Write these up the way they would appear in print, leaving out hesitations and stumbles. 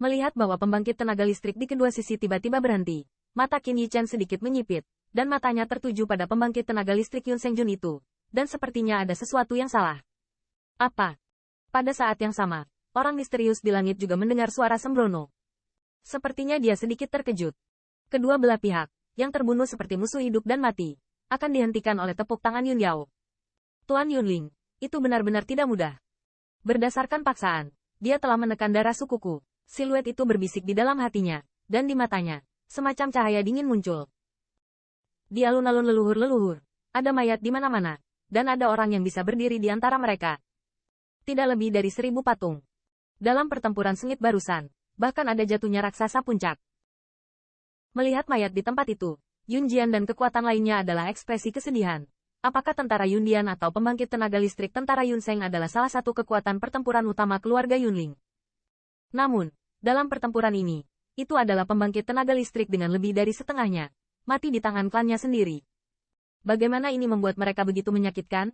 Melihat bahwa pembangkit tenaga listrik di kedua sisi tiba-tiba berhenti, mata Qin Yichen sedikit menyipit, dan matanya tertuju pada pembangkit tenaga listrik Yun Sengjun itu, dan sepertinya ada sesuatu yang salah. Apa? Pada saat yang sama, orang misterius di langit juga mendengar suara sembrono. Sepertinya dia sedikit terkejut. Kedua belah pihak, yang terbunuh seperti musuh hidup dan mati, akan dihentikan oleh tepuk tangan Yun Yao. Tuan Yunling, itu benar-benar tidak mudah. Berdasarkan paksaan, dia telah menekan darah sukuku. Siluet itu berbisik di dalam hatinya, dan di matanya, semacam cahaya dingin muncul. Di alun-alun leluhur-leluhur, ada mayat di mana-mana, dan ada orang yang bisa berdiri di antara mereka. Tidak lebih dari 1000 patung. Dalam pertempuran sengit barusan, bahkan ada jatuhnya raksasa puncak. Melihat mayat di tempat itu, Yun Jian dan kekuatan lainnya adalah ekspresi kesedihan. Apakah tentara Yundian atau pembangkit tenaga listrik tentara Yun Seng adalah salah satu kekuatan pertempuran utama keluarga Yunling? Namun, dalam pertempuran ini, itu adalah pembangkit tenaga listrik dengan lebih dari setengahnya, mati di tangan klannya sendiri. Bagaimana ini membuat mereka begitu menyakitkan?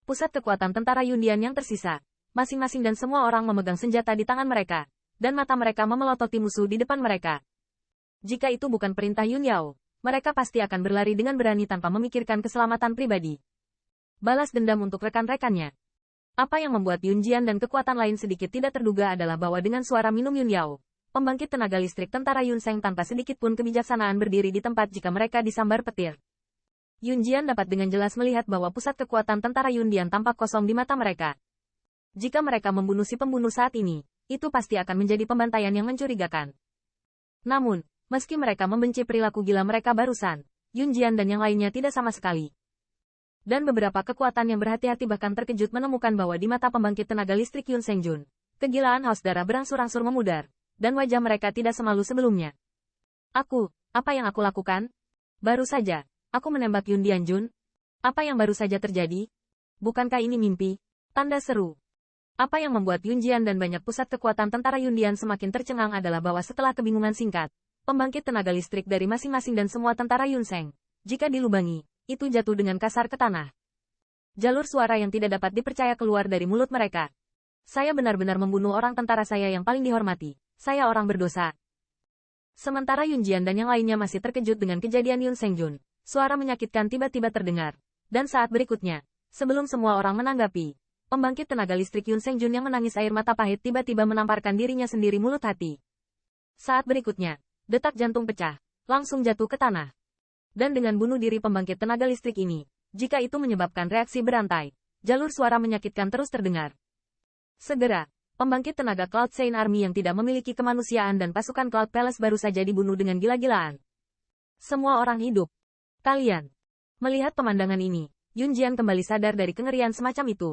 Pusat kekuatan tentara Yundian yang tersisa, masing-masing dan semua orang memegang senjata di tangan mereka, dan mata mereka memelototi musuh di depan mereka. Jika itu bukan perintah Yun Yao, mereka pasti akan berlari dengan berani tanpa memikirkan keselamatan pribadi. Balas dendam untuk rekan-rekannya. Apa yang membuat Yun Jian dan kekuatan lain sedikit tidak terduga adalah bahwa dengan suara minum Yun Yao, pembangkit tenaga listrik tentara Yun Seng tanpa sedikit pun kebijaksanaan berdiri di tempat jika mereka disambar petir. Yun Jian dapat dengan jelas melihat bahwa pusat kekuatan tentara Yundian tampak kosong di mata mereka. Jika mereka membunuh si pembunuh saat ini, itu pasti akan menjadi pembantaian yang mencurigakan. Namun, meski mereka membenci perilaku gila mereka barusan, Yun Jian dan yang lainnya tidak sama sekali. Dan beberapa kekuatan yang berhati-hati bahkan terkejut menemukan bahwa di mata pembangkit tenaga listrik Yun Sengjun, kegilaan haus darah berangsur-angsur memudar, dan wajah mereka tidak semalu sebelumnya. Apa yang aku lakukan? Baru saja, aku menembak Yun Dianjun. Apa yang baru saja terjadi? Bukankah ini mimpi? Tanda seru. Apa yang membuat Yun Jian dan banyak pusat kekuatan tentara Yundian semakin tercengang adalah bahwa setelah kebingungan singkat, pembangkit tenaga listrik dari masing-masing dan semua tentara Yun Seng, jika dilubangi, itu jatuh dengan kasar ke tanah. Jalur suara yang tidak dapat dipercaya keluar dari mulut mereka. Saya benar-benar membunuh orang tentara saya yang paling dihormati. Saya orang berdosa. Sementara Yun Jian dan yang lainnya masih terkejut dengan kejadian Yun Sengjun, suara menyakitkan tiba-tiba terdengar. Dan saat berikutnya, sebelum semua orang menanggapi, pembangkit tenaga listrik Yun Sengjun yang menangis air mata pahit tiba-tiba menamparkan dirinya sendiri mulut hati. Saat berikutnya, detak jantung pecah, langsung jatuh ke tanah. Dan dengan bunuh diri pembangkit tenaga listrik ini, jika itu menyebabkan reaksi berantai, jalur suara menyakitkan terus terdengar. Segera, pembangkit tenaga Cloud Saint Army yang tidak memiliki kemanusiaan dan pasukan Cloud Palace baru saja dibunuh dengan gila-gilaan. Semua orang hidup. Kalian. Melihat pemandangan ini, Yun Jian kembali sadar dari kengerian semacam itu.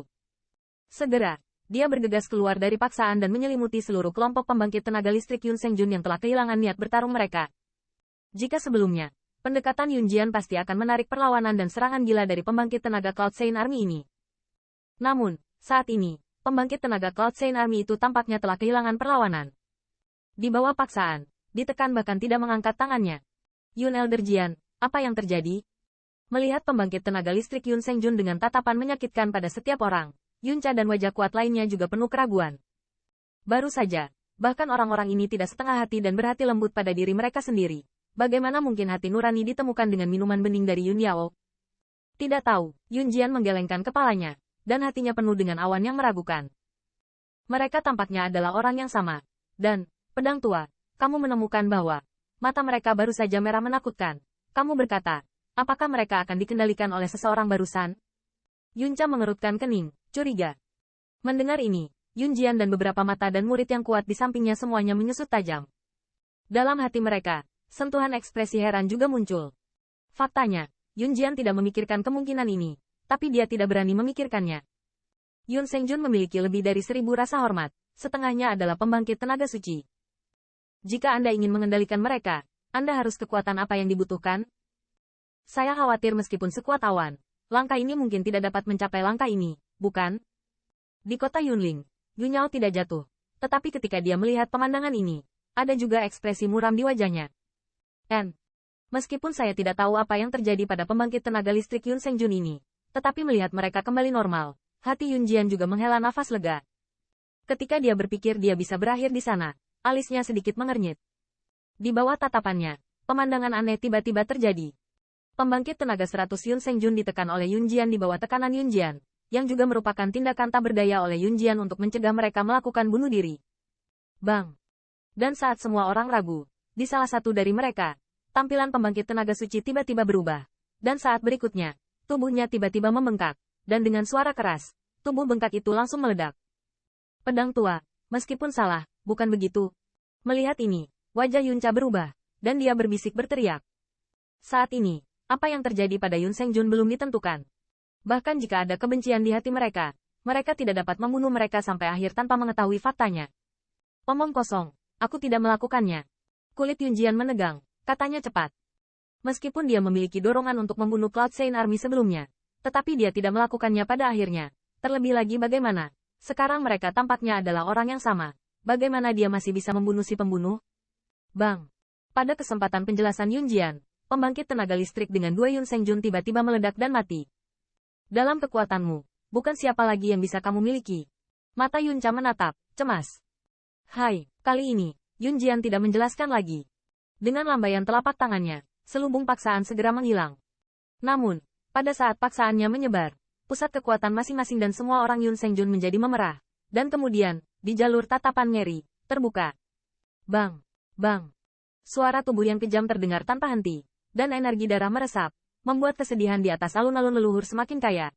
Segera, dia bergegas keluar dari paksaan dan menyelimuti seluruh kelompok pembangkit tenaga listrik Yun Sengjun yang telah kehilangan niat bertarung mereka. Jika sebelumnya, pendekatan Yun Jian pasti akan menarik perlawanan dan serangan gila dari pembangkit tenaga Cloud Saint Army ini. Namun, saat ini, pembangkit tenaga Cloud Saint Army itu tampaknya telah kehilangan perlawanan. Di bawah paksaan, ditekan bahkan tidak mengangkat tangannya. Yun Elder Jian, apa yang terjadi? Melihat pembangkit tenaga listrik Yun Sengjun dengan tatapan menyakitkan pada setiap orang, Yun Cha dan wajah kuat lainnya juga penuh keraguan. Baru saja, bahkan orang-orang ini tidak setengah hati dan berhati lembut pada diri mereka sendiri. Bagaimana mungkin hati nurani ditemukan dengan minuman bening dari Yun Yao? Tidak tahu, Yun Jian menggelengkan kepalanya, dan hatinya penuh dengan awan yang meragukan. Mereka tampaknya adalah orang yang sama. Dan, pedang tua, kamu menemukan bahwa mata mereka baru saja merah menakutkan. Kamu berkata, apakah mereka akan dikendalikan oleh seseorang barusan? Yun Cha mengerutkan kening, curiga. Mendengar ini, Yun Jian dan beberapa mata dan murid yang kuat di sampingnya semuanya menyusut tajam. Dalam hati mereka, sentuhan ekspresi heran juga muncul. Faktanya, Yun Jian tidak memikirkan kemungkinan ini, tapi dia tidak berani memikirkannya. Yun Sengjun memiliki lebih dari 1000 rasa hormat, setengahnya adalah pembangkit tenaga suci. Jika Anda ingin mengendalikan mereka, Anda harus kekuatan apa yang dibutuhkan? Saya khawatir meskipun sekuat awan, langkah ini mungkin tidak dapat mencapai langkah ini, bukan? Di kota Yunling, Yun Yao tidak jatuh, tetapi ketika dia melihat pemandangan ini, ada juga ekspresi muram di wajahnya. Meskipun saya tidak tahu apa yang terjadi pada pembangkit tenaga listrik Yun Sengjun ini, tetapi melihat mereka kembali normal, hati Yun Jian juga menghela nafas lega. Ketika dia berpikir dia bisa berakhir di sana, Alisnya sedikit mengernyit. Di bawah tatapannya, pemandangan aneh tiba-tiba terjadi. Pembangkit tenaga 100 Yun Sengjun ditekan oleh Yun Jian di bawah tekanan Yun Jian, yang juga merupakan tindakan tak berdaya oleh Yun Jian untuk mencegah mereka melakukan bunuh diri. Bang! Dan saat semua orang ragu, di salah satu dari mereka, tampilan pembangkit tenaga suci tiba-tiba berubah. Dan saat berikutnya, tubuhnya tiba-tiba membengkak, dan dengan suara keras, tubuh bengkak itu langsung meledak. Pedang tua, meskipun salah, bukan begitu. Melihat ini, wajah Yunca berubah, dan dia berbisik berteriak. Saat ini, apa yang terjadi pada Yun Sengjun belum ditentukan. Bahkan jika ada kebencian di hati mereka, mereka tidak dapat membunuh mereka sampai akhir tanpa mengetahui faktanya. Omong kosong, aku tidak melakukannya. Kulit Yun Jian menegang, katanya cepat. Meskipun dia memiliki dorongan untuk membunuh Cloud Saint Army sebelumnya, tetapi dia tidak melakukannya pada akhirnya. Terlebih lagi bagaimana? Sekarang mereka tampaknya adalah orang yang sama. Bagaimana dia masih bisa membunuh si pembunuh? Bang! Pada kesempatan penjelasan Yun Jian, pembangkit tenaga listrik dengan 2 Yun Sengjun tiba-tiba meledak dan mati. Dalam kekuatanmu, bukan siapa lagi yang bisa kamu miliki. Mata Yunca menatap, cemas. Hai, kali ini, Yun Jian tidak menjelaskan lagi. Dengan lambaian telapak tangannya, selubung paksaan segera menghilang. Namun, pada saat paksaannya menyebar, pusat kekuatan masing-masing dan semua orang Yun Sengjun menjadi memerah. Dan kemudian, di jalur tatapan ngeri, terbuka. Bang! Bang! Suara tubuh yang kejam terdengar tanpa henti, dan energi darah meresap, membuat kesedihan di atas alun-alun leluhur semakin kaya,